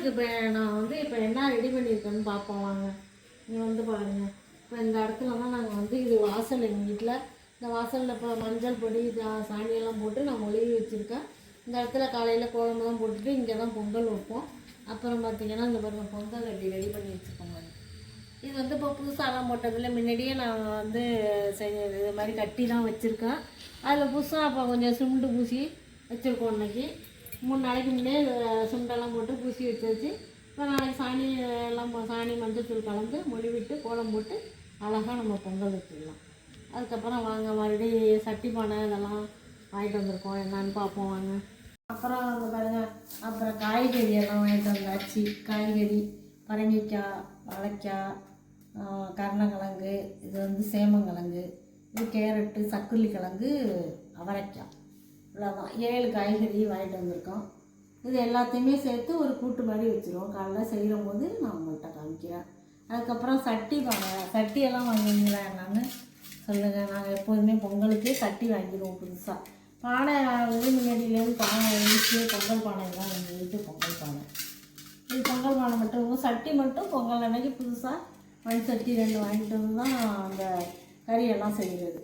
பொங்கலுக்கு இப்போ நான் வந்து இப்போ என்ன ரெடி பண்ணியிருக்கேன்னு பார்ப்போம் வாங்க. நீங்கள் வந்து பாருங்கள். இப்போ இந்த இடத்துல தான் நாங்கள் வந்து இது வாசல் எங்கள் வீட்டில் இந்த வாசலில் இப்போ மஞ்சள் பொடி சாணியெல்லாம் போட்டு நான் மொழிவி வச்சுருக்கேன். இந்த இடத்துல காலையில் கோலமெல்லாம் போட்டுட்டு இங்கே தான் பொங்கல் வைப்போம். அப்புறம் பார்த்திங்கன்னா இந்த பாருங்கள் பொங்கல் ரெடி பண்ணி வச்சுக்கோங்க. இது வந்து இப்போ புதுசாலாம் போட்டதில் முன்னாடியே நான் வந்து இது மாதிரி கட்டி தான் வச்சுருக்கேன். அதில் புதுசாக இப்போ கொஞ்சம் சுண்டு பூசி வச்சுருக்கோம். இன்றைக்கி 3 நாளைக்கு முன்னே சுண்டெல்லாம் போட்டு பூசி வச்சு இப்போ நாளைக்கு சாணி எல்லாம் சாணி மஞ்சத்தூள் கலந்து மொழிவிட்டு கோலம் போட்டு அழகாக நம்ம பொங்கல் வச்சுக்கலாம். அதுக்கப்புறம் வாங்க மறுபடியும் சட்டி பானை இதெல்லாம் வாங்கிட்டு வந்திருக்கோம், என்னான்னு பார்ப்போம் வாங்க. அப்புறம் அங்கே பாருங்கள், அப்புறம் காய்கறி எல்லாம் வாங்கிட்டு வந்தாச்சு. காய்கறி பரங்கிக்காய், வாழைக்காய், கருணக்கிழங்கு, இது வந்து சேமங்கிழங்கு, இது கேரட்டு, சக்குருளி கிழங்கு, அவரைக்காய், இவ்வளோதான் 7 காய்கறி வாங்கிட்டு வந்திருக்கோம். இது எல்லாத்தையுமே சேர்த்து ஒரு கூட்டு மாதிரி வச்சுருவோம். காலைல செய்கிற போது நான் உங்கள்கிட்ட காமிக்கிறேன். அதுக்கப்புறம் சட்டியெல்லாம் வாங்குவீங்களா என்னன்னு சொல்லுங்கள். நாங்கள் எப்போதுமே பொங்கலுக்கு சட்டி வாங்கிடுவோம் புதுசாக. பானை வந்து முன்னாடியிலேருந்து பானை இருந்துச்சு. பொங்கல் பானை தான் எங்கள் வீட்டு பொங்கல் பானை. இது பொங்கல் பானை மட்டும், சட்டி மட்டும் பொங்கல் அன்னைக்கு புதுசாக மண் சட்டி 2 வாங்கிட்டு வந்து தான் அந்த கறியெல்லாம் செய்கிறது.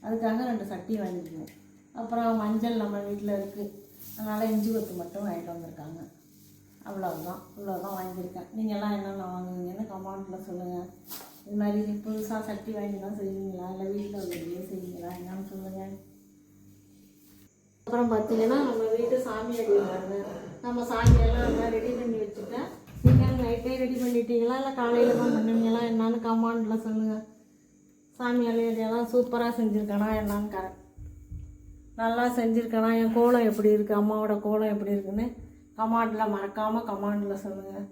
அதுக்காக 2 சட்டி வாங்கிக்குவோம். அப்புறம் மஞ்சள் நம்ம வீட்டில் இருக்குது, அதனால் இஞ்சி கொத்து மட்டும் வாங்கிட்டு வந்திருக்காங்க. இவ்வளோதான் வாங்கியிருக்கேன். நீங்கள்லாம் என்னென்ன வாங்குவீங்கன்னு கமெண்ட்டில் சொல்லுங்கள். இது மாதிரி புதுசாக சட்டி வாங்கி தான் செய்வீங்களா, இல்லை வீட்டில் உள்ளதையே செய்வீங்களா என்னன்னு சொல்லுங்கள். அப்புறம் பார்த்திங்கன்னா நம்ம வீட்டு சாமி அடிவாங்க. நம்ம சாமியெல்லாம் எல்லாம் ரெடி பண்ணி வச்சுட்டேன். நீங்கள் நைட்டே ரெடி பண்ணிட்டீங்களா இல்லை காலையில் தான் பண்ணுவீங்களா என்னான்னு கமெண்ட்டில் சொல்லுங்கள். சாமி அடியெல்லாம் சூப்பராக செஞ்சுருக்கேனா என்னான்னு நல்லா செஞ்சுருக்கேனா, என் கோலம் எப்படி இருக்குது, அம்மாவோட கோலம் எப்படி இருக்குன்னு கமெண்டில் மறக்காமல் கமெண்டில் சொல்லுங்கள்.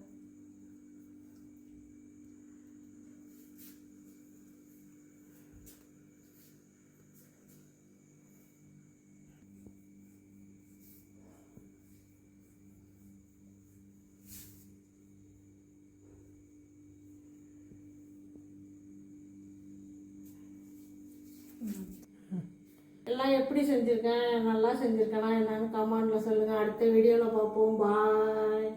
எல்லாம் எப்படி செஞ்சுருக்கேன், நல்லா செஞ்சுருக்கேனா என்னன்னு கமெண்டில் சொல்லுங்கள். அடுத்த வீடியோவில் பார்ப்போம். பாய்.